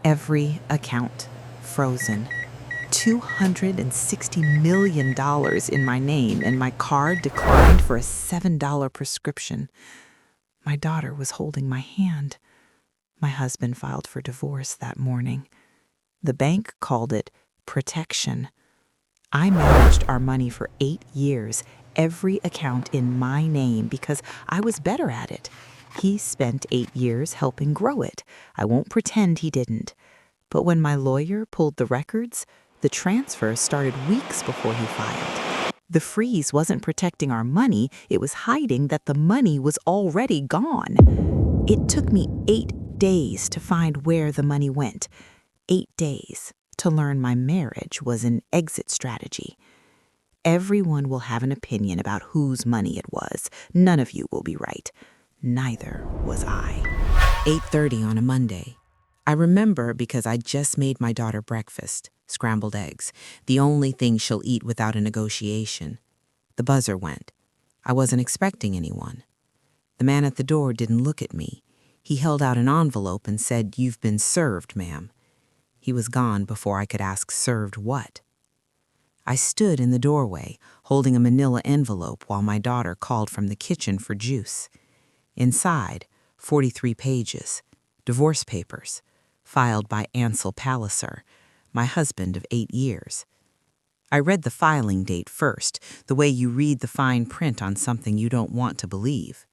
Every account frozen. $260 million in my name, and my card declined for a $7 prescription. My daughter was holding my hand. My husband filed for divorce that morning. The bank called it protection. I managed our money for 8 years, every account in my name, because I was better at it. He spent 8 years helping grow it. I won't pretend he didn't. But when my lawyer pulled the records, the transfer started weeks before he filed. The freeze wasn't protecting our money, it was hiding that the money was already gone. It took me 8 days to find where the money went. 8 days to learn my marriage was an exit strategy. Everyone will have an opinion about whose money it was. None of you will be right. Neither was I. 8:30 on a Monday. I remember because I just made my daughter breakfast, scrambled eggs, the only thing she'll eat without a negotiation. The buzzer went. I wasn't expecting anyone. The man at the door didn't look at me. He held out an envelope and said, "You've been served, ma'am." He was gone before I could ask served what. I stood in the doorway, holding a manila envelope while my daughter called from the kitchen for juice. Inside, 43 pages, divorce papers, filed by Ansel Palliser, my husband of 8 years. I read the filing date first, the way you read the fine print on something you don't want to believe.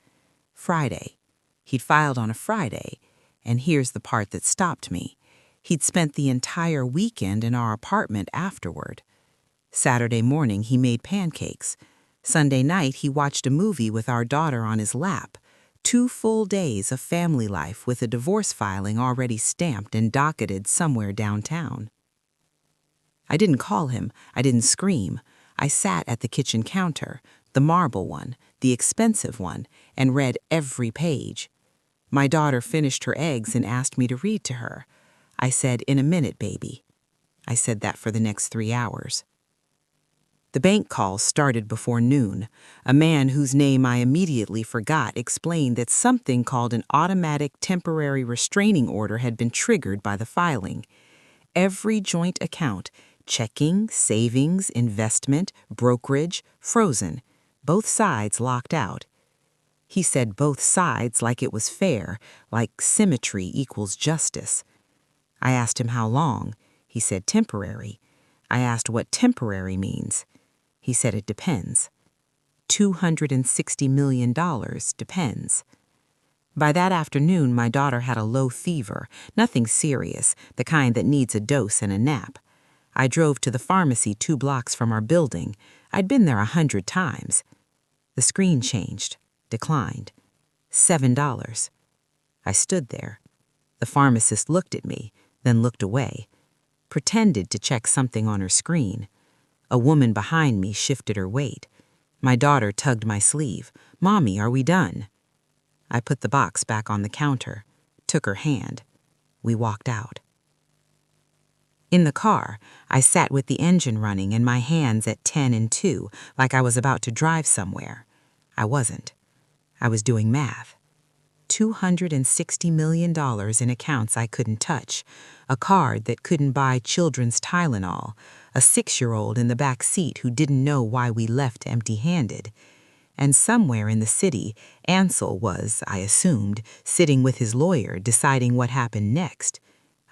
Friday. He'd filed on a Friday, and here's the part that stopped me. He'd spent the entire weekend in our apartment afterward. Saturday morning, he made pancakes. Sunday night, he watched a movie with our daughter on his lap. 2 full days of family life with a divorce filing already stamped and docketed somewhere downtown. I didn't call him. I didn't scream. I sat at the kitchen counter, the marble one, the expensive one, and read every page. My daughter finished her eggs and asked me to read to her. I said, "In a minute, baby." I said that for the next 3 hours. The bank calls started before noon. A man whose name I immediately forgot explained that something called an automatic temporary restraining order had been triggered by the filing. Every joint account, checking, savings, investment, brokerage, frozen. Both sides locked out. He said both sides like it was fair, like symmetry equals justice. I asked him how long. He said temporary. I asked what temporary means. He said it depends. $260 million depends. By that afternoon, my daughter had a low fever, nothing serious, the kind that needs a dose and a nap. I drove to the pharmacy 2 blocks from our building. I'd been there 100 times. The screen changed, declined. $7. I stood there. The pharmacist looked at me, then looked away, pretended to check something on her screen. A woman behind me shifted her weight. My daughter tugged my sleeve. "Mommy, are we done?" I put the box back on the counter, took her hand. We walked out. In the car, I sat with the engine running and my hands at 10 and 2, like I was about to drive somewhere. I wasn't. I was doing math. $260 million in accounts I couldn't touch, a card that couldn't buy children's Tylenol, a 6-year-old in the back seat who didn't know why we left empty-handed. And somewhere in the city, Ansel was, I assumed, sitting with his lawyer deciding what happened next.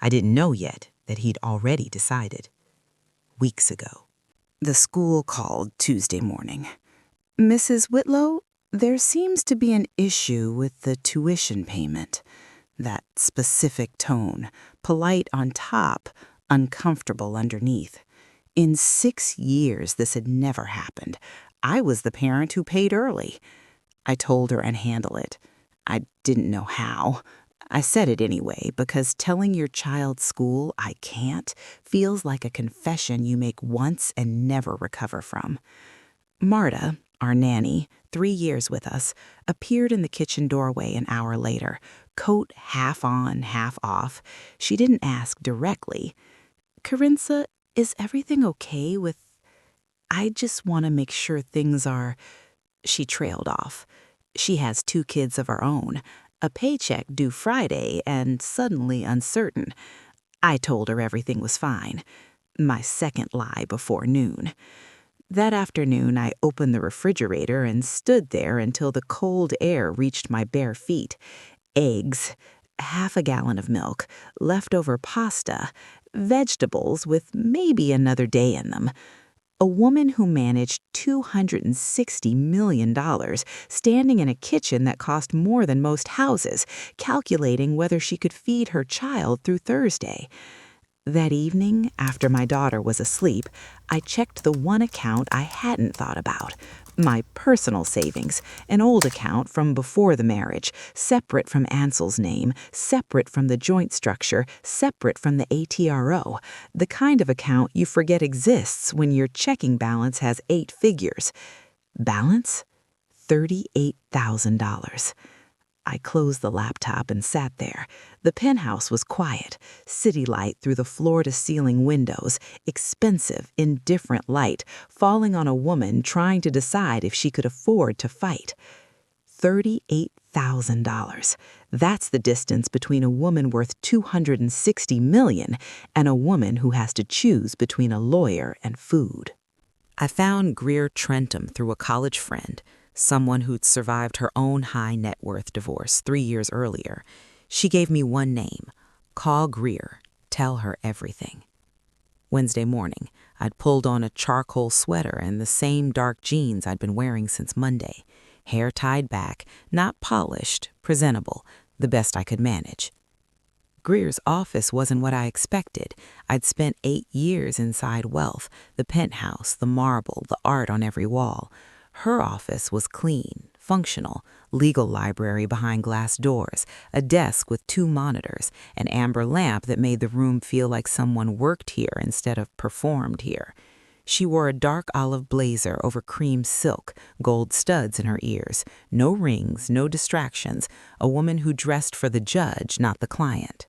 I didn't know yet that he'd already decided. Weeks ago. The school called Tuesday morning. "Mrs. Whitlow, there seems to be an issue with the tuition payment." That specific tone, polite on top, uncomfortable underneath. In 6 years, this had never happened. I was the parent who paid early. I told her I'd handle it. I didn't know how. I said it anyway, because telling your child's school I can't feels like a confession you make once and never recover from. Marta, our nanny, 3 years with us, appeared in the kitchen doorway an hour later, coat half on, half off. She didn't ask directly, "Carinza, is everything okay with... I just want to make sure things are..." She trailed off. She has 2 kids of her own, a paycheck due Friday, and suddenly uncertain. I told her everything was fine. My second lie before noon. That afternoon, I opened the refrigerator and stood there until the cold air reached my bare feet. Eggs, half a gallon of milk, leftover pasta, vegetables with maybe another day in them. A woman who managed $260 million, standing in a kitchen that cost more than most houses, calculating whether she could feed her child through Thursday. That evening, after my daughter was asleep, I checked the one account I hadn't thought about, my personal savings, an old account from before the marriage, separate from Ansel's name, separate from the joint structure, separate from the ATRO, the kind of account you forget exists when your checking balance has 8 figures. Balance? $38,000. I closed the laptop and sat there. The penthouse was quiet, city light through the floor-to-ceiling windows, expensive, indifferent light, falling on a woman trying to decide if she could afford to fight. $38,000. That's the distance between a woman worth $260 million and a woman who has to choose between a lawyer and food. I found Greer Trentham through a college friend, someone who'd survived her own high-net-worth divorce 3 years earlier. She gave me one name. Call Greer. Tell her everything. Wednesday morning, I'd pulled on a charcoal sweater and the same dark jeans I'd been wearing since Monday. Hair tied back, not polished, presentable, the best I could manage. Greer's office wasn't what I expected. I'd spent 8 years inside wealth, the penthouse, the marble, the art on every wall. Her office was clean, functional, legal library behind glass doors, a desk with 2 monitors, an amber lamp that made the room feel like someone worked here instead of performed here. She wore a dark olive blazer over cream silk, gold studs in her ears, no rings, no distractions, a woman who dressed for the judge, not the client.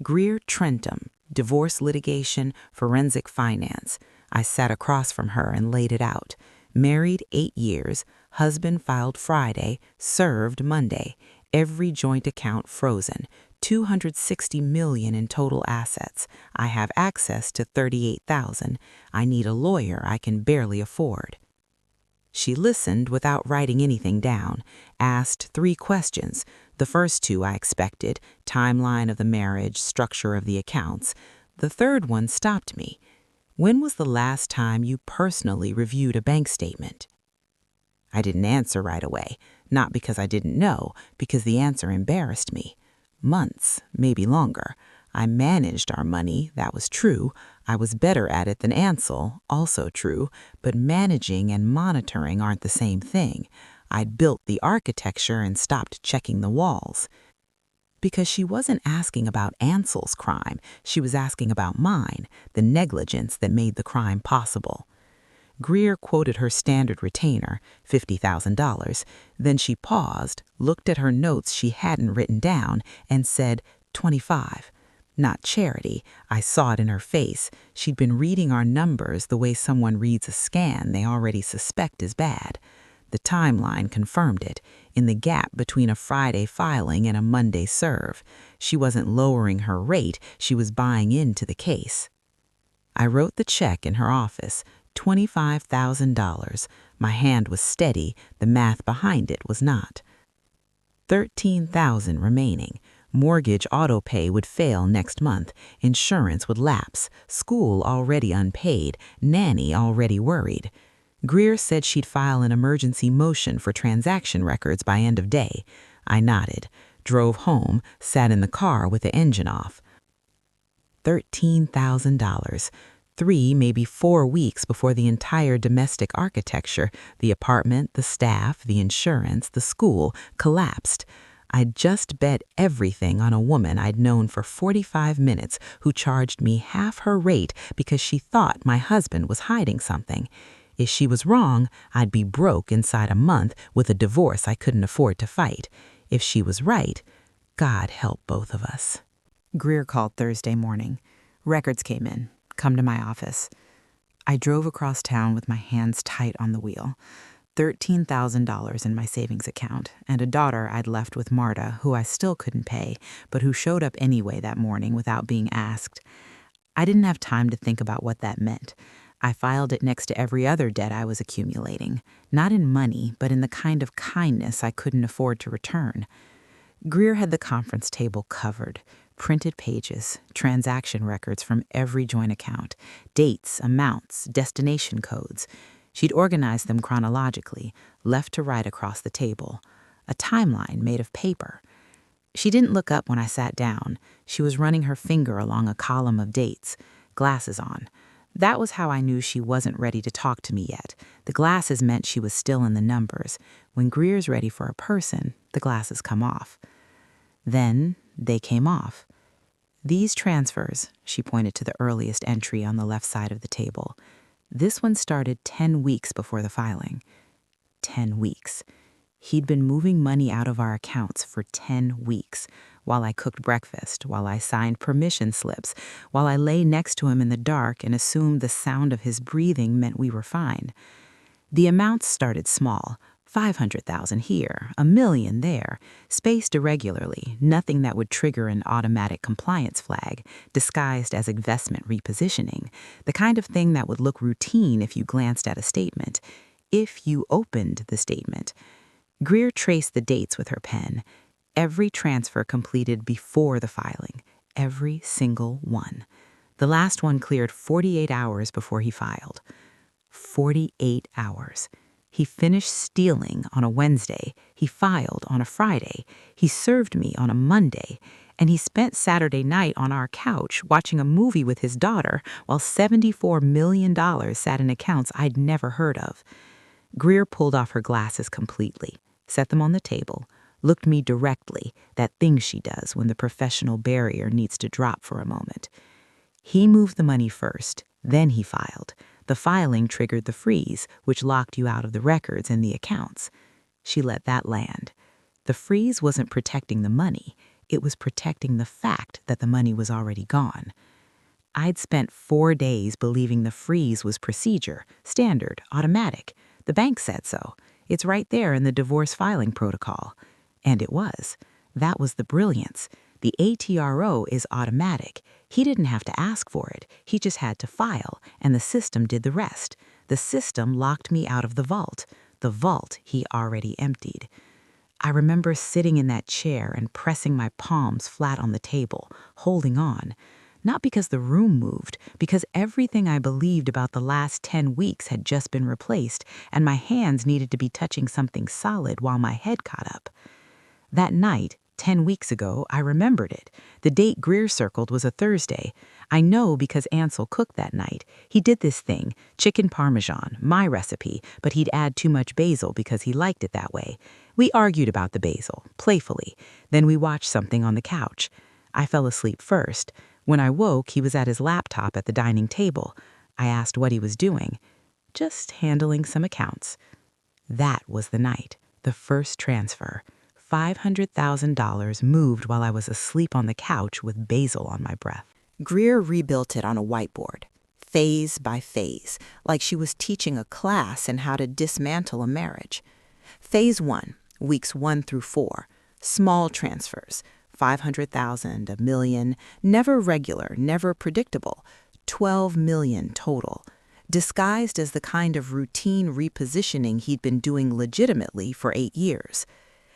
Greer Trentham, divorce litigation, forensic finance. I sat across from her and laid it out. Married 8 years, husband filed Friday, served Monday, every joint account frozen, $260 million in total assets. I have access to $38,000. I need a lawyer I can barely afford. She listened without writing anything down, asked 3 questions. The first 2 I expected, timeline of the marriage, structure of the accounts. The third one stopped me. When was the last time you personally reviewed a bank statement? I didn't answer right away, not because I didn't know, because the answer embarrassed me. Months, maybe longer. I managed our money, that was true. I was better at it than Ansel, also true, but managing and monitoring aren't the same thing. I'd built the architecture and stopped checking the walls. Because she wasn't asking about Ansel's crime, she was asking about mine, the negligence that made the crime possible. Greer quoted her standard retainer, $50,000. Then she paused, looked at her notes she hadn't written down, and said, 25. Not charity. I saw it in her face. She'd been reading our numbers the way someone reads a scan they already suspect is bad. The timeline confirmed it, in the gap between a Friday filing and a Monday serve. She wasn't lowering her rate, she was buying into the case. I wrote the check in her office, $25,000. My hand was steady, the math behind it was not. $13,000 remaining. Mortgage auto pay would fail next month. Insurance would lapse. School already unpaid. Nanny already worried. Greer said she'd file an emergency motion for transaction records by end of day. I nodded, drove home, sat in the car with the engine off. $13,000. 3, maybe 4 weeks before the entire domestic architecture, the apartment, the staff, the insurance, the school, collapsed. I'd just bet everything on a woman I'd known for 45 minutes who charged me half her rate because she thought my husband was hiding something. If she was wrong, I'd be broke inside a month with a divorce I couldn't afford to fight. If she was right, God help both of us. Greer called Thursday morning. Records came in. Come to my office. I drove across town with my hands tight on the wheel. $13,000 in my savings account, and a daughter I'd left with Marta, who I still couldn't pay, but who showed up anyway that morning without being asked. I didn't have time to think about what that meant. I filed it next to every other debt I was accumulating, not in money, but in the kind of kindness I couldn't afford to return. Greer had the conference table covered, printed pages, transaction records from every joint account, dates, amounts, destination codes. She'd organized them chronologically, left to right across the table, a timeline made of paper. She didn't look up when I sat down. She was running her finger along a column of dates, glasses on. That was how I knew she wasn't ready to talk to me yet. The glasses meant she was still in the numbers. When Greer's ready for a person, the glasses come off. Then they came off. These transfers, she pointed to the earliest entry on the left side of the table. This one started 10 weeks before the filing. 10 weeks. He'd been moving money out of our accounts for 10 weeks, while I cooked breakfast, while I signed permission slips, while I lay next to him in the dark and assumed the sound of his breathing meant we were fine. The amounts started small, 500,000 here, $1 million there, spaced irregularly, nothing that would trigger an automatic compliance flag, disguised as investment repositioning, the kind of thing that would look routine if you glanced at a statement, if you opened the statement. Greer traced the dates with her pen. Every transfer completed before the filing, every single one. The last one cleared 48 hours before he filed. 48 hours. He finished stealing on a Wednesday, he filed on a Friday, he served me on a Monday, and he spent Saturday night on our couch watching a movie with his daughter while $74 million sat in accounts I'd never heard of. Greer pulled off her glasses completely, set them on the table, looked me directly, that thing she does when the professional barrier needs to drop for a moment. He moved the money first, then he filed. The filing triggered the freeze, which locked you out of the records and the accounts. She let that land. The freeze wasn't protecting the money. It was protecting the fact that the money was already gone. I'd spent 4 days believing the freeze was procedure, standard, automatic. The bank said so. It's right there in the divorce filing protocol. And it was. That was the brilliance. The ATRO is automatic. He didn't have to ask for it. He just had to file, and the system did the rest. The system locked me out of the vault he already emptied. I remember sitting in that chair and pressing my palms flat on the table, holding on. Not because the room moved, because everything I believed about the last 10 weeks had just been replaced, and my hands needed to be touching something solid while my head caught up. That night, 10 weeks ago, I remembered it. The date Greer circled was a Thursday. I know because Ansel cooked that night. He did this thing, chicken parmesan, my recipe, but he'd add too much basil because he liked it that way. We argued about the basil, playfully. Then we watched something on the couch. I fell asleep first. When I woke, he was at his laptop at the dining table. I asked what he was doing. Just handling some accounts. That was the night, the first transfer. $500,000 moved while I was asleep on the couch with basil on my breath. Greer rebuilt it on a whiteboard, phase by phase, like she was teaching a class in how to dismantle a marriage. Phase 1, weeks 1 through 4, small transfers, 500,000, $1 million, never regular, never predictable, 12 million total, disguised as the kind of routine repositioning he'd been doing legitimately for 8 years.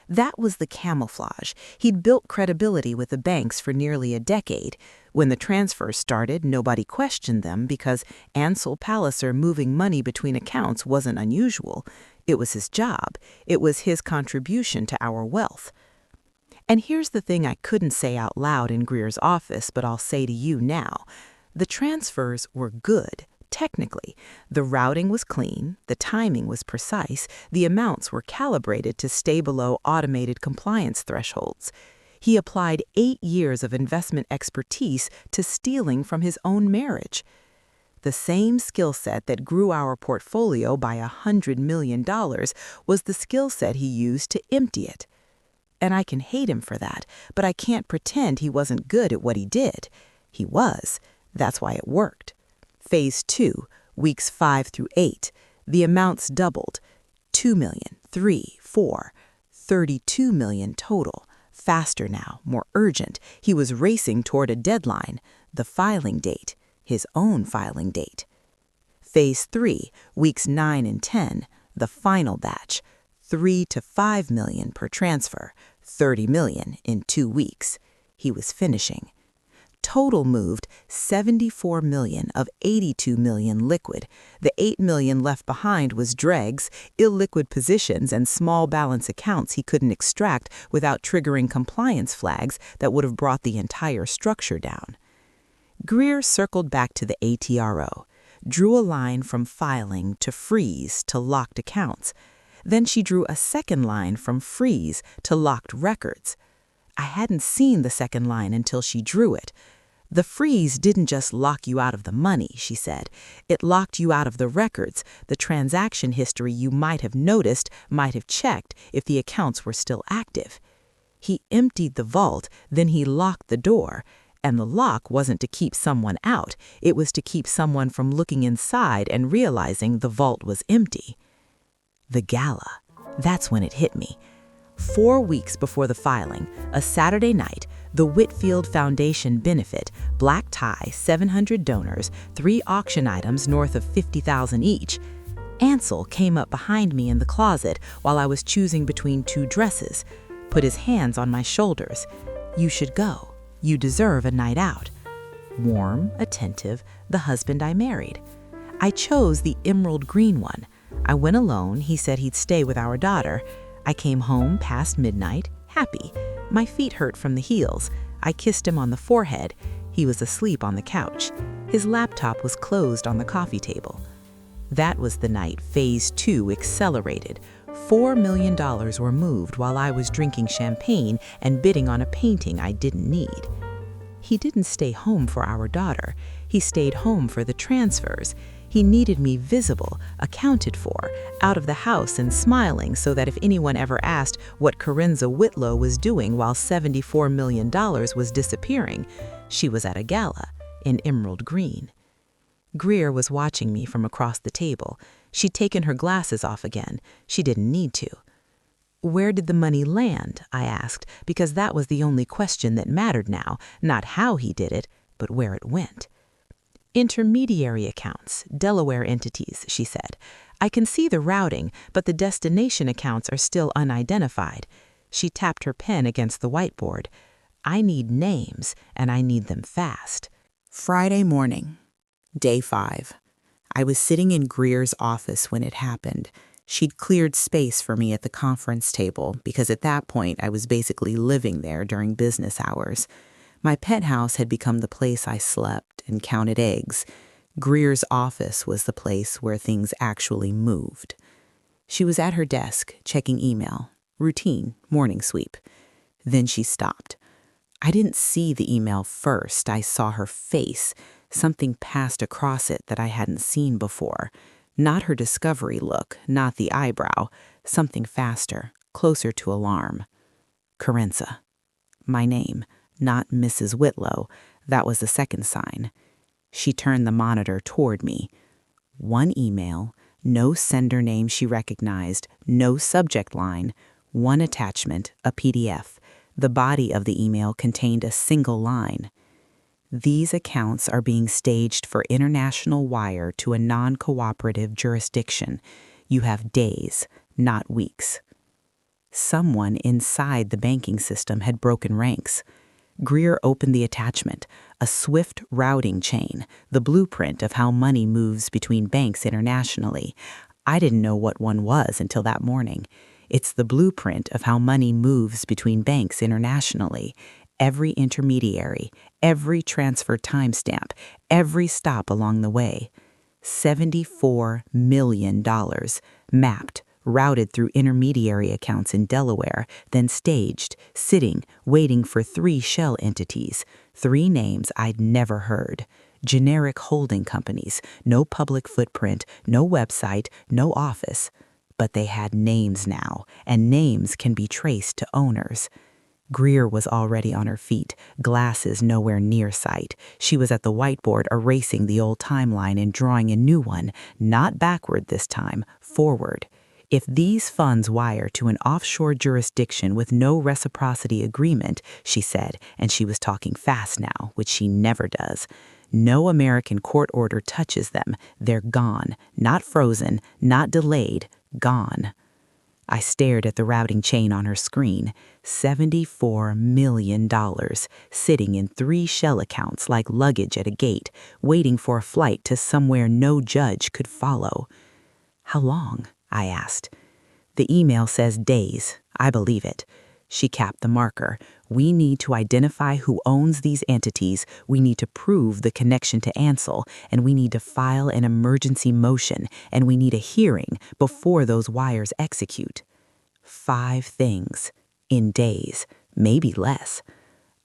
That was the camouflage. He'd built credibility with the banks for nearly a decade. When the transfers started, nobody questioned them because Ansel Palliser moving money between accounts wasn't unusual. It was his job. It was his contribution to our wealth. And here's the thing I couldn't say out loud in Greer's office, but I'll say to you now. The transfers were good. Technically, the routing was clean, the timing was precise, the amounts were calibrated to stay below automated compliance thresholds. He applied 8 years of investment expertise to stealing from his own marriage. The same skill set that grew our portfolio by $100 million was the skill set he used to empty it. And I can hate him for that, but I can't pretend he wasn't good at what he did. He was. That's why it worked. Phase 2, weeks 5 through 8, the amounts doubled. 2 million, 3, 4, 32 million total. Faster now, more urgent. He was racing toward a deadline, the filing date, his own filing date. Phase 3, weeks 9 and 10, the final batch, 3 to 5 million per transfer, 30 million in 2 weeks. He was finishing. Total moved 74 million of 82 million liquid. The 8 million left behind was dregs, illiquid positions, and small balance accounts he couldn't extract without triggering compliance flags that would have brought the entire structure down. Greer circled back to the ATRO, drew a line from filing to freeze to locked accounts. Then she drew a second line from freeze to locked records. I hadn't seen the second line until she drew it. The freeze didn't just lock you out of the money, she said. It locked you out of the records, the transaction history you might have noticed, might have checked if the accounts were still active. He emptied the vault, then he locked the door. And the lock wasn't to keep someone out. It was to keep someone from looking inside and realizing the vault was empty. The gala. That's when it hit me. 4 weeks before the filing, a Saturday night, the Whitfield Foundation benefit, black tie, 700 donors, 3 auction items north of $50,000 each. Ansel came up behind me in the closet while I was choosing between 2 dresses, put his hands on my shoulders. You should go. You deserve a night out. Warm, attentive, the husband I married. I chose the emerald green one. I went alone. He said he'd stay with our daughter. I came home past midnight, happy. My feet hurt from the heels. I kissed him on the forehead. He was asleep on the couch. His laptop was closed on the coffee table. That was the night Phase 2 accelerated. $4 million were moved while I was drinking champagne and bidding on a painting I didn't need. He didn't stay home for our daughter. He stayed home for the transfers. He needed me visible, accounted for, out of the house and smiling so that if anyone ever asked what Corinza Whitlow was doing while $74 million was disappearing, she was at a gala in emerald green. Greer was watching me from across the table. She'd taken her glasses off again. She didn't need to. Where did the money land? I asked, because that was the only question that mattered now, not how he did it, but where it went. Intermediary accounts, Delaware entities, she said. I can see the routing, but the destination accounts are still unidentified. She tapped her pen against the whiteboard. I need names, and I need them fast. Friday morning, day 5. I was sitting in Greer's office when it happened. She'd cleared space for me at the conference table because at that point I was basically living there during business hours. My penthouse had become the place I slept and counted eggs. Greer's office was the place where things actually moved. She was at her desk, checking email. Routine, morning sweep. Then she stopped. I didn't see the email first. I saw her face. Something passed across it that I hadn't seen before. Not her discovery look, not the eyebrow. Something faster, closer to alarm. Corinza. My name. Not Mrs. Whitlow. That was the second sign. She turned the monitor toward me. One email, no sender name she recognized, no subject line, one attachment, a PDF. The body of the email contained a single line. These accounts are being staged for international wire to a non-cooperative jurisdiction. You have days, not weeks. Someone inside the banking system had broken ranks. Greer opened the attachment, a swift routing chain, the blueprint of how money moves between banks internationally. I didn't know what one was until that morning. It's the blueprint of how money moves between banks internationally. Every intermediary, every transfer timestamp, every stop along the way. $74 million mapped, routed through intermediary accounts in Delaware, then staged, sitting, waiting for 3 shell entities, 3 names I'd never heard. Generic holding companies, no public footprint, no website, no office. But they had names now, and names can be traced to owners. Greer was already on her feet, glasses nowhere near sight. She was at the whiteboard erasing the old timeline and drawing a new one, not backward this time, forward. If these funds wire to an offshore jurisdiction with no reciprocity agreement, she said, and she was talking fast now, which she never does, no American court order touches them. They're gone, not frozen, not delayed, gone. I stared at the routing chain on her screen. $74 million, sitting in 3 shell accounts like luggage at a gate, waiting for a flight to somewhere no judge could follow. How long? I asked. The email says days. I believe it. She capped the marker. We need to identify who owns these entities, we need to prove the connection to Ansel, and we need to file an emergency motion, and we need a hearing before those wires execute. 5 things. In days. Maybe less.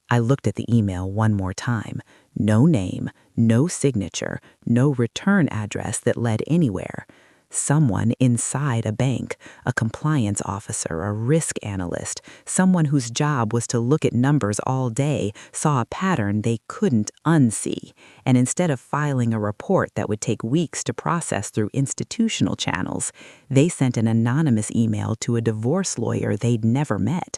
I looked at the email one more time. No name, no signature, no return address that led anywhere. Someone inside a bank, a compliance officer, a risk analyst, someone whose job was to look at numbers all day, saw a pattern they couldn't unsee, and instead of filing a report that would take weeks to process through institutional channels, they sent an anonymous email to a divorce lawyer they'd never met.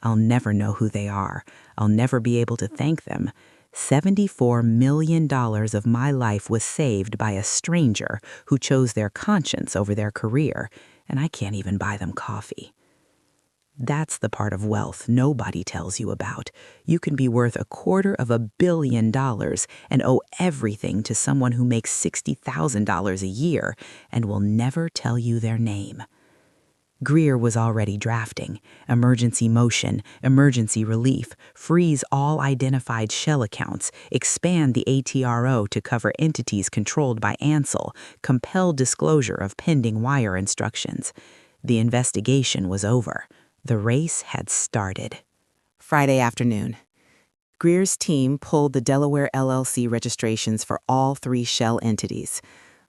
I'll never know who they are. I'll never be able to thank them. $74 million of my life was saved by a stranger who chose their conscience over their career, and I can't even buy them coffee. That's the part of wealth nobody tells you about. You can be worth $250 million and owe everything to someone who makes $60,000 a year and will never tell you their name. Greer was already drafting. Emergency motion, emergency relief, freeze all identified shell accounts, expand the ATRO to cover entities controlled by Ansel, compel disclosure of pending wire instructions. The investigation was over. The race had started. Friday afternoon. Greer's team pulled the Delaware LLC registrations for all 3 shell entities.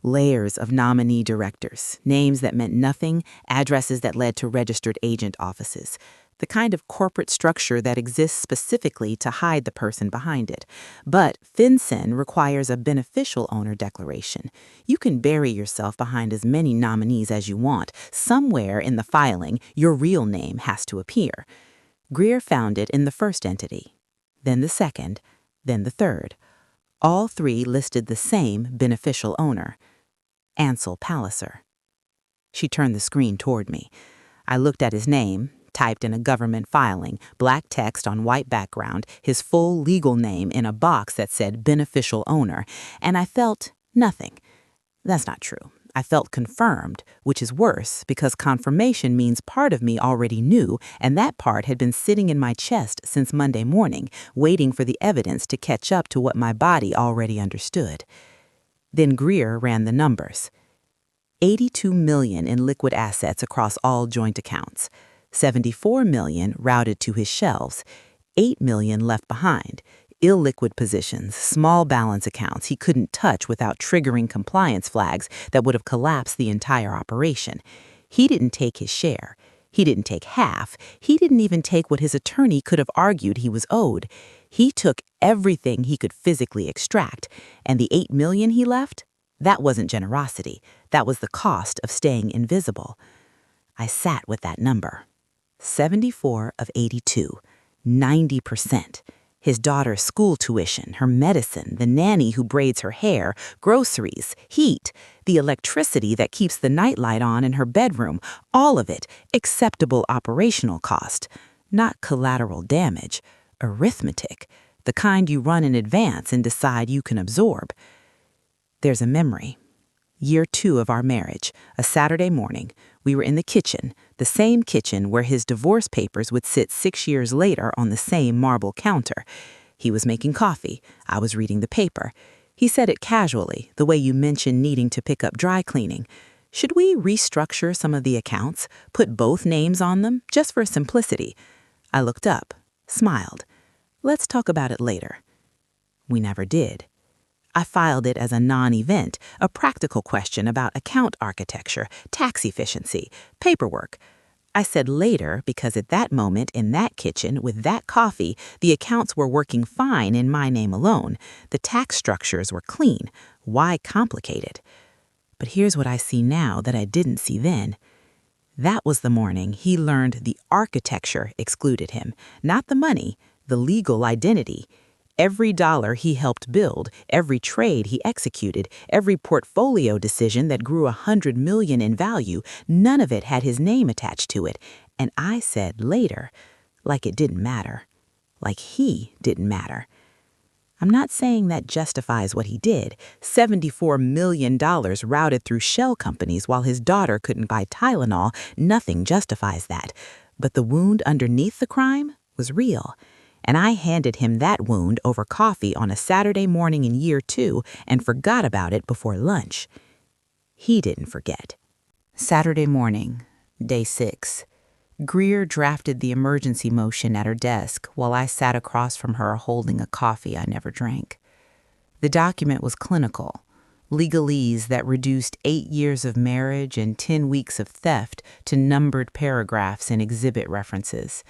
Layers of nominee directors, names that meant nothing, addresses that led to registered agent offices, the kind of corporate structure that exists specifically to hide the person behind it. But FinCEN requires a beneficial owner declaration. You can bury yourself behind as many nominees as you want. Somewhere in the filing, your real name has to appear. Greer found it in the first entity, then the second, then the third. All 3 listed the same beneficial owner, Ansel Palliser. She turned the screen toward me. I looked at his name, typed in a government filing, black text on white background, his full legal name in a box that said beneficial owner, and I felt nothing. That's not true. I felt confirmed, which is worse because confirmation means part of me already knew, and that part had been sitting in my chest since Monday morning, waiting for the evidence to catch up to what my body already understood. Then Greer ran the numbers. $82 million in liquid assets across all joint accounts, $74 million routed to his shelves, $8 million left behind, illiquid positions, small balance accounts he couldn't touch without triggering compliance flags that would have collapsed the entire operation. He didn't take his share. He didn't take half. He didn't even take what his attorney could have argued he was owed. He took everything he could physically extract, and the $8 million he left, that wasn't generosity. That was the cost of staying invisible. I sat with that number. 74 of 82, 90%. His daughter's school tuition, her medicine, the nanny who braids her hair, groceries, heat, the electricity that keeps the nightlight on in her bedroom, all of it acceptable operational cost, not collateral damage, arithmetic, the kind you run in advance and decide you can absorb. There's a memory. Year 2 of our marriage, a Saturday morning, we were in the kitchen, the same kitchen where his divorce papers would sit 6 years later on the same marble counter. He was making coffee. I was reading the paper. He said it casually, the way you mention needing to pick up dry cleaning. Should we restructure some of the accounts, put both names on them, just for simplicity? I looked up, smiled. Let's talk about it later. We never did. I filed it as a non-event, a practical question about account architecture, tax efficiency, paperwork. I said later because at that moment in that kitchen with that coffee, the accounts were working fine in my name alone. The tax structures were clean. Why complicated? But here's what I see now that I didn't see then. That was the morning he learned the architecture excluded him, not the money, the legal identity. Every dollar he helped build, every trade he executed, every portfolio decision that grew 100 million in value, none of it had his name attached to it. And I said later, like it didn't matter, like he didn't matter. I'm not saying that justifies what he did. $74 million routed through shell companies while his daughter couldn't buy Tylenol. Nothing justifies that. But the wound underneath the crime was real. And I handed him that wound over coffee on a Saturday morning in year 2 and forgot about it before lunch. He didn't forget. Saturday morning, day 6. Greer drafted the emergency motion at her desk while I sat across from her holding a coffee I never drank. The document was clinical, legalese that reduced 8 years of marriage and 10 weeks of theft to numbered paragraphs and exhibit references.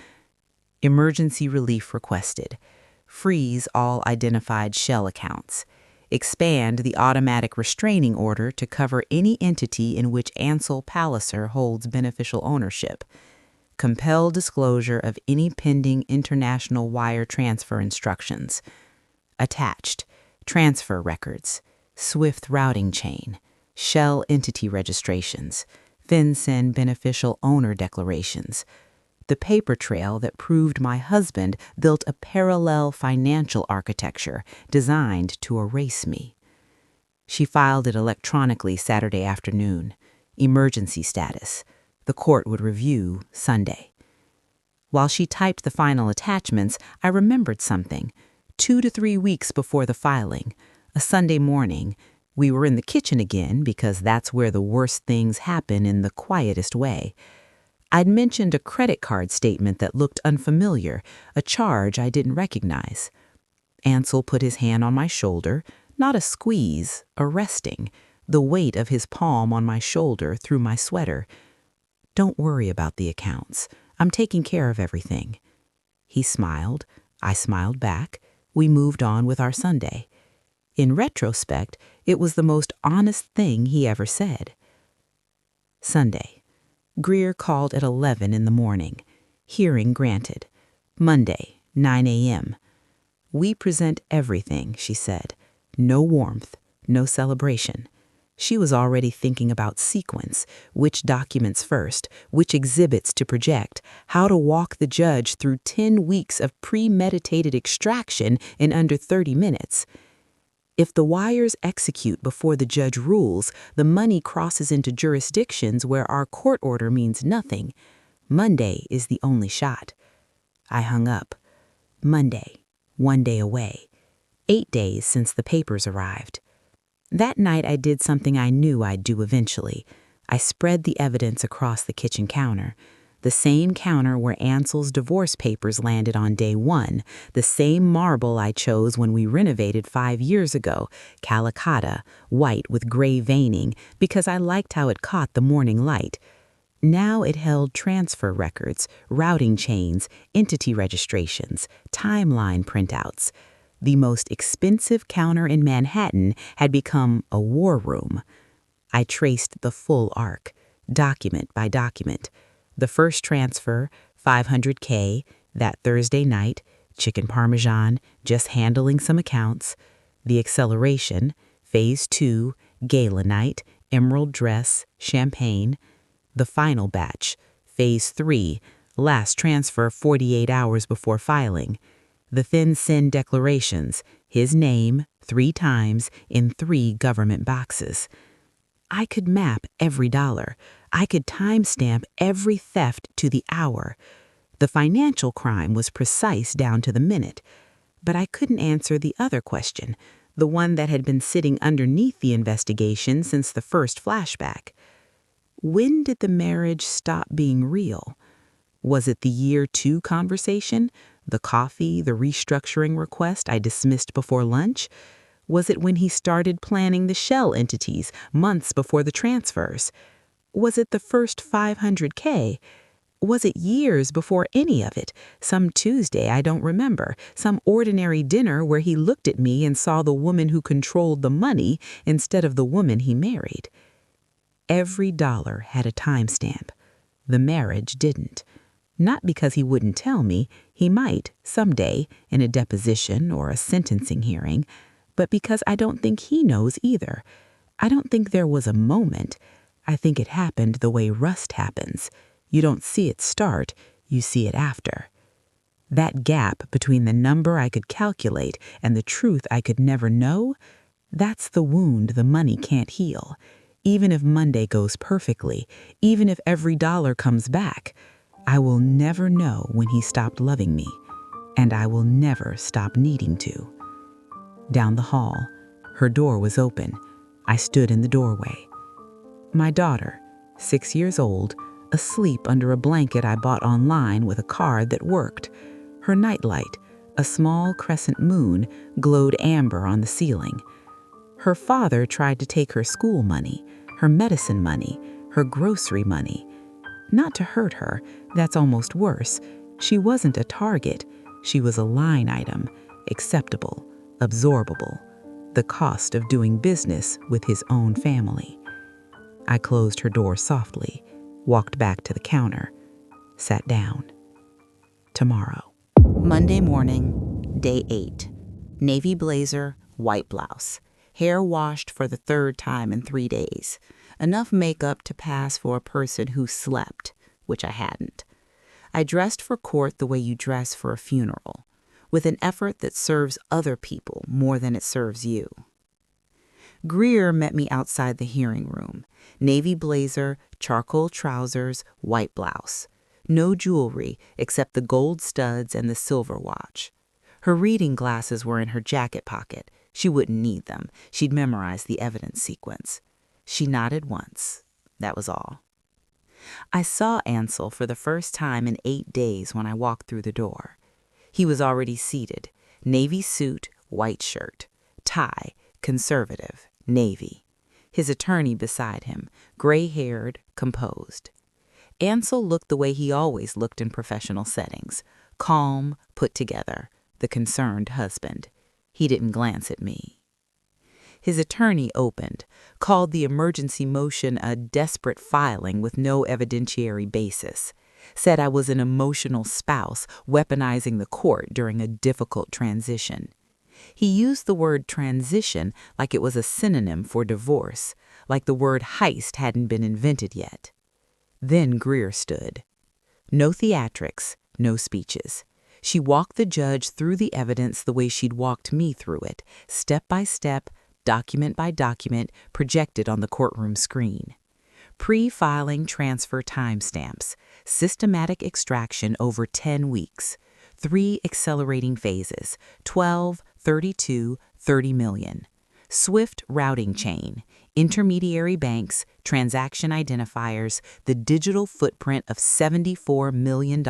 Emergency relief requested. Freeze all identified shell accounts. Expand the automatic restraining order to cover any entity in which Ansel Palliser holds beneficial ownership. Compel disclosure of any pending international wire transfer instructions. Attached, transfer records, SWIFT routing chain, shell entity registrations, FinCEN beneficial owner declarations. The paper trail that proved my husband built a parallel financial architecture designed to erase me. She filed it electronically Saturday afternoon. Emergency status. The court would review Sunday. While she typed the final attachments, I remembered something. 2 to 3 weeks before the filing, a Sunday morning, we were in the kitchen again because that's where the worst things happen in the quietest way. I'd mentioned a credit card statement that looked unfamiliar, a charge I didn't recognize. Ansel put his hand on my shoulder, not a squeeze, a resting, the weight of his palm on my shoulder through my sweater. Don't worry about the accounts. I'm taking care of everything. He smiled. I smiled back. We moved on with our Sunday. In retrospect, it was the most honest thing he ever said. Sunday. Greer called at 11 in the morning. Hearing granted. Monday, 9 a.m. We present everything, she said. No warmth, no celebration. She was already thinking about sequence, which documents first, which exhibits to project, how to walk the judge through 10 weeks of premeditated extraction in under 30 minutes. If the wires execute before the judge rules, the money crosses into jurisdictions where our court order means nothing. Monday is the only shot. I hung up. Monday, 1 day away. 8 days since the papers arrived. That night I did something I knew I'd do eventually. I spread the evidence across the kitchen counter. The same counter where Ansel's divorce papers landed on day 1, the same marble I chose when we renovated 5 years ago, calicotta, white with gray veining, because I liked how it caught the morning light. Now it held transfer records, routing chains, entity registrations, timeline printouts. The most expensive counter in Manhattan had become a war room. I traced the full arc, document by document. The first transfer, $500K, that Thursday night, chicken parmesan, just handling some accounts. The acceleration, phase 2, gala night, emerald dress, champagne. The final batch, phase 3, last transfer 48 hours before filing. The FinCEN declarations, his name 3 times in 3 government boxes. I could map every dollar. I could timestamp every theft to the hour. The financial crime was precise down to the minute. But I couldn't answer the other question, the one that had been sitting underneath the investigation since the first flashback. When did the marriage stop being real? Was it the year 2 conversation? The coffee, the restructuring request I dismissed before lunch? Was it when he started planning the shell entities months before the transfers? Was it the first $500K? Was it years before any of it? Some Tuesday I don't remember, some ordinary dinner where he looked at me and saw the woman who controlled the money instead of the woman he married. Every dollar had a timestamp. The marriage didn't. Not because he wouldn't tell me, he might, someday, in a deposition or a sentencing hearing, but because I don't think he knows either. I don't think there was a moment. I think it happened the way rust happens. You don't see it start, you see it after. That gap between the number I could calculate and the truth I could never know, that's the wound the money can't heal. Even if Monday goes perfectly, even if every dollar comes back, I will never know when he stopped loving me, and I will never stop needing to. Down the hall, her door was open. I stood in the doorway. My daughter, 6 years old, asleep under a blanket I bought online with a card that worked. Her nightlight, a small crescent moon, glowed amber on the ceiling. Her father tried to take her school money, her medicine money, her grocery money. Not to hurt her, that's almost worse. She wasn't a target. She was a line item, acceptable, absorbable, the cost of doing business with his own family. I closed her door softly, walked back to the counter, sat down. Tomorrow. Monday morning, day 8. Navy blazer, white blouse. Hair washed for the 3rd time in 3 days. Enough makeup to pass for a person who slept, which I hadn't. I dressed for court the way you dress for a funeral, with an effort that serves other people more than it serves you. Greer met me outside the hearing room. Navy blazer, charcoal trousers, white blouse. No jewelry except the gold studs and the silver watch. Her reading glasses were in her jacket pocket. She wouldn't need them. She'd memorized the evidence sequence. She nodded once. That was all. I saw Ansel for the first time in 8 days when I walked through the door. He was already seated. Navy suit, white shirt. Tie, conservative, navy. His attorney beside him, gray-haired, composed. Ansel looked the way he always looked in professional settings. Calm, put together, the concerned husband. He didn't glance at me. His attorney opened, called the emergency motion a desperate filing with no evidentiary basis, said I was an emotional spouse weaponizing the court during a difficult transition. He used the word transition like it was a synonym for divorce, like the word heist hadn't been invented yet. Then Greer stood. No theatrics, no speeches. She walked the judge through the evidence the way she'd walked me through it, step by step, document by document, projected on the courtroom screen. Pre-filing transfer timestamps, systematic extraction over 10 weeks, 3 accelerating phases, 12, 32, 30 million. Swift routing chain, intermediary banks, transaction identifiers, the digital footprint of $74 million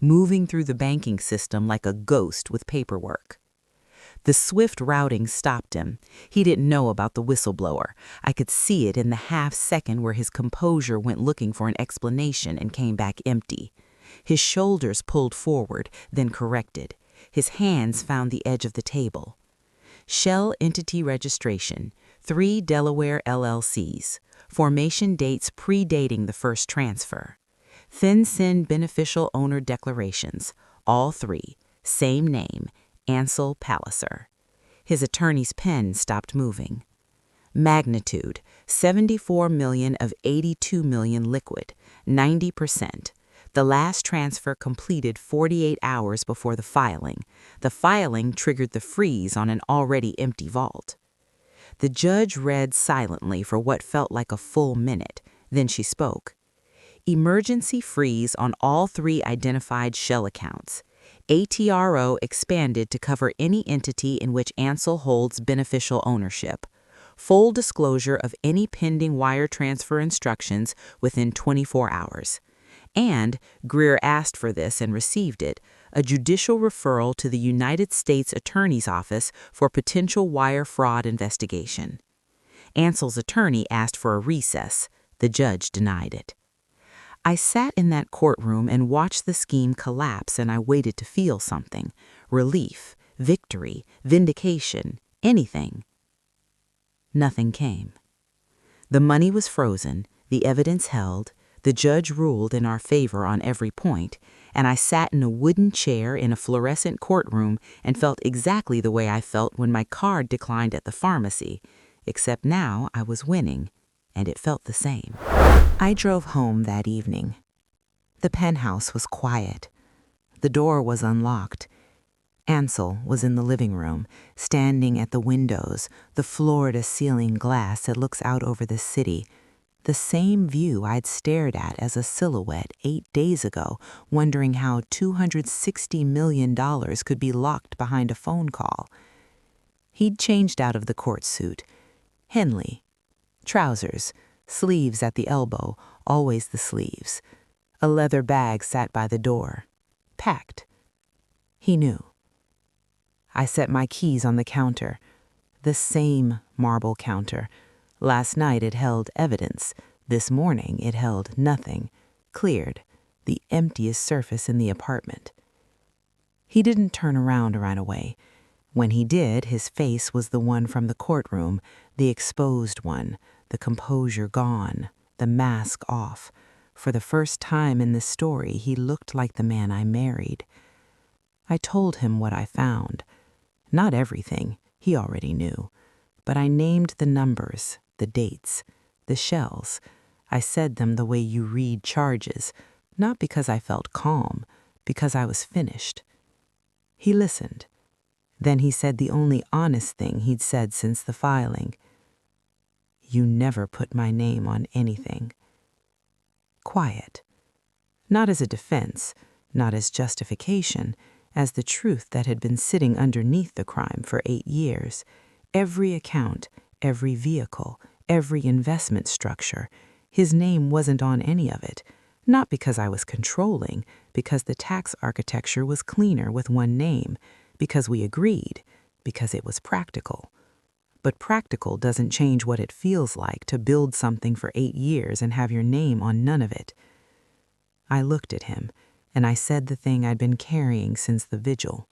moving through the banking system like a ghost with paperwork. The swift routing stopped him. He didn't know about the whistleblower. I could see it in the half-second where his composure went looking for an explanation and came back empty. His shoulders pulled forward, then corrected. His hands found the edge of the table. Shell entity registration, 3 Delaware LLCs. Formation dates predating the first transfer. FinCEN beneficial owner declarations, all 3. Same name, Ansel Palliser. His attorney's pen stopped moving. Magnitude, 74 million of 82 million liquid, 90%. The last transfer completed 48 hours before the filing. The filing triggered the freeze on an already empty vault. The judge read silently for what felt like a full minute. Then she spoke. Emergency freeze on all 3 identified shell accounts. ATRO expanded to cover any entity in which Ansel holds beneficial ownership. Full disclosure of any pending wire transfer instructions within 24 hours. And, Greer asked for this and received it, a judicial referral to the United States Attorney's Office for potential wire fraud investigation. Ansel's attorney asked for a recess. The judge denied it. I sat in that courtroom and watched the scheme collapse, and I waited to feel something. Relief, victory, vindication, anything. Nothing came. The money was frozen, the evidence held, The judge ruled in our favor on every point, and I sat in a wooden chair in a fluorescent courtroom and felt exactly the way I felt when my card declined at the pharmacy, except now I was winning, and it felt the same. I drove home that evening. The penthouse was quiet. The door was unlocked. Ansel was in the living room, standing at the windows, the floor-to-ceiling glass that looks out over the city, the same view I'd stared at as a silhouette 8 days ago, wondering how $260 million could be locked behind a phone call. He'd changed out of the court suit. Henley. Trousers, sleeves at the elbow, always the sleeves. A leather bag sat by the door. Packed. He knew. I set my keys on the counter. The same marble counter. Last night it held evidence. This morning it held nothing. Cleared. The emptiest surface in the apartment. He didn't turn around right away. When he did, his face was the one from the courtroom, the exposed one, the composure gone, the mask off. For the first time in this story, he looked like the man I married. I told him what I found. Not everything, he already knew. But I named the numbers, the dates, the shells. I said them the way you read charges, not because I felt calm, because I was finished. He listened. Then he said the only honest thing he'd said since the filing. You never put my name on anything. Quiet. Not as a defense, not as justification, as the truth that had been sitting underneath the crime for 8 years. Every account, every vehicle, every investment structure, his name wasn't on any of it. Not because I was controlling, because the tax architecture was cleaner with one name, because we agreed, because it was practical. But practical doesn't change what it feels like to build something for 8 years and have your name on none of it. I looked at him, and I said the thing I'd been carrying since the vigil.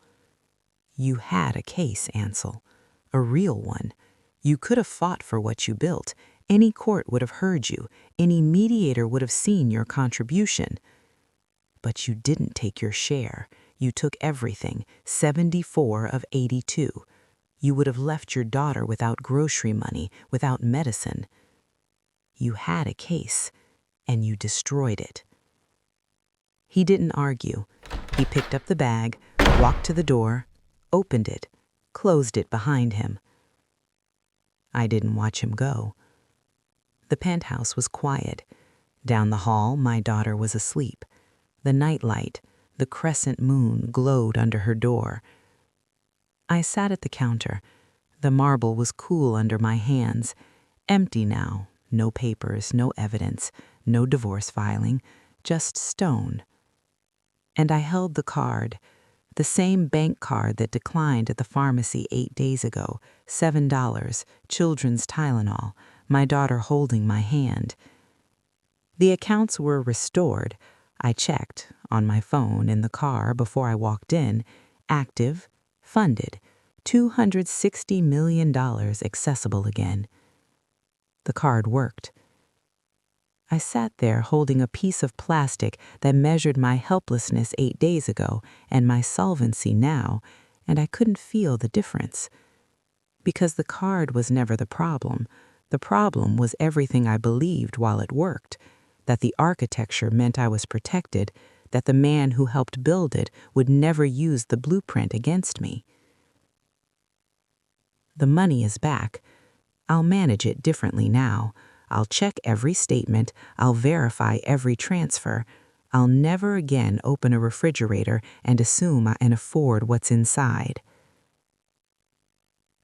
You had a case, Ansel. A real one. You could have fought for what you built. Any court would have heard you. Any mediator would have seen your contribution. But you didn't take your share. You took everything, 74 of 82. You would have left your daughter without grocery money, without medicine. You had a case, and you destroyed it. He didn't argue. He picked up the bag, walked to the door, opened it, closed it behind him. I didn't watch him go. The penthouse was quiet. Down the hall, my daughter was asleep. The nightlight, the crescent moon, glowed under her door. I sat at the counter. The marble was cool under my hands. Empty now. No papers, no evidence, no divorce filing, just stone. And I held the card, the same bank card that declined at the pharmacy 8 days ago, $7, children's Tylenol, my daughter holding my hand. The accounts were restored. I checked, on my phone in the car before I walked in, active, funded, $260 million accessible again. The card worked. I sat there holding a piece of plastic that measured my helplessness 8 days ago and my solvency now, and I couldn't feel the difference. Because the card was never the problem. The problem was everything I believed while it worked, that the architecture meant I was protected, that the man who helped build it would never use the blueprint against me. The money is back. I'll manage it differently now. I'll check every statement. I'll verify every transfer. I'll never again open a refrigerator and assume I can afford what's inside.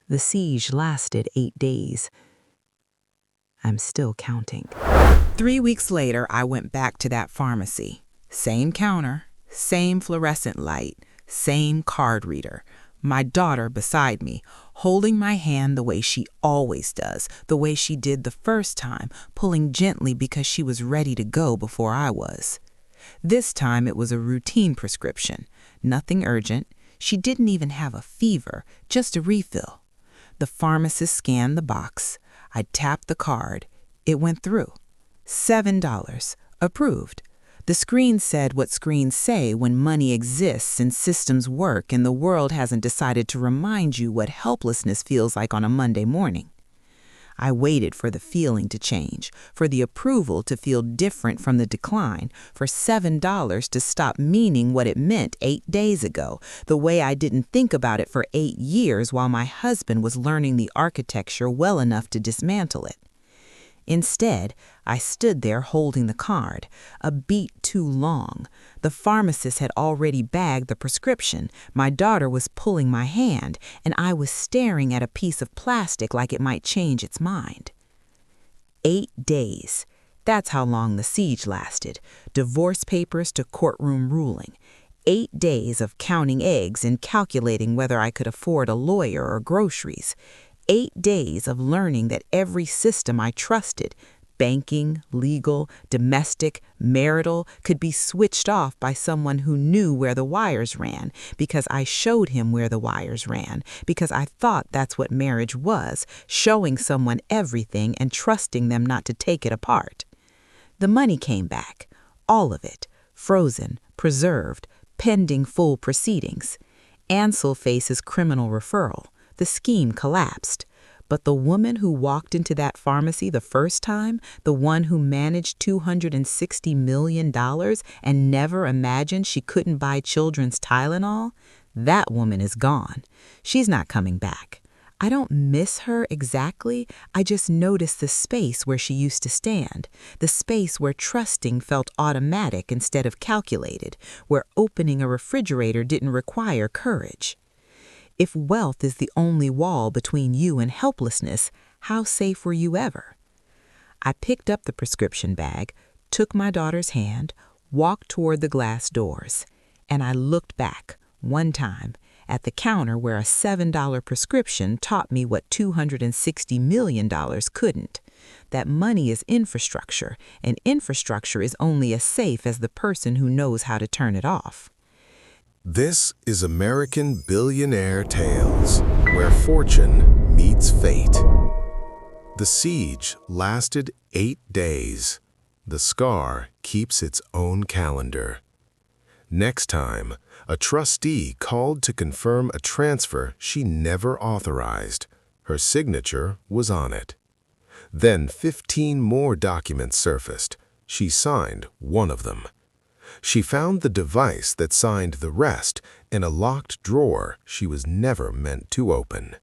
The siege lasted 8 days. I'm still counting. 3 weeks later, I went back to that pharmacy. Same counter, same fluorescent light, same card reader. My daughter beside me, holding my hand the way she always does, the way she did the first time, pulling gently because she was ready to go before I was. This time it was a routine prescription, nothing urgent. She didn't even have a fever, just a refill. The pharmacist scanned the box. I tapped the card. It went through. $7, Approved. The screen said what screens say when money exists and systems work and the world hasn't decided to remind you what helplessness feels like on a Monday morning. I waited for the feeling to change, for the approval to feel different from the decline, for $7 to stop meaning what it meant 8 days ago, the way I didn't think about it for 8 years while my husband was learning the architecture well enough to dismantle it. Instead, I stood there holding the card, a beat too long. The pharmacist had already bagged the prescription, my daughter was pulling my hand, and I was staring at a piece of plastic like it might change its mind. 8 days. That's how long the siege lasted. Divorce papers to courtroom ruling. 8 days of counting eggs and calculating whether I could afford a lawyer or groceries. 8 days of learning that every system I trusted, banking, legal, domestic, marital, could be switched off by someone who knew where the wires ran, because I showed him where the wires ran, because I thought that's what marriage was, showing someone everything and trusting them not to take it apart. The money came back, all of it, frozen, preserved, pending full proceedings. Ansel faces criminal referral. The scheme collapsed. But the woman who walked into that pharmacy the first time, the one who managed $260 million and never imagined she couldn't buy children's Tylenol, that woman is gone. She's not coming back. I don't miss her exactly. I just notice the space where she used to stand, the space where trusting felt automatic instead of calculated, where opening a refrigerator didn't require courage. If wealth is the only wall between you and helplessness, how safe were you ever? I picked up the prescription bag, took my daughter's hand, walked toward the glass doors, and I looked back, one time, at the counter where a $7 prescription taught me what $260 million couldn't. That money is infrastructure, and infrastructure is only as safe as the person who knows how to turn it off. This is American Billionaire Tales, where fortune meets fate. The siege lasted 8 days. The scar keeps its own calendar. Next time, a trustee called to confirm a transfer she never authorized. Her signature was on it. Then 15 more documents surfaced. She signed one of them. She found the device that signed the rest in a locked drawer she was never meant to open.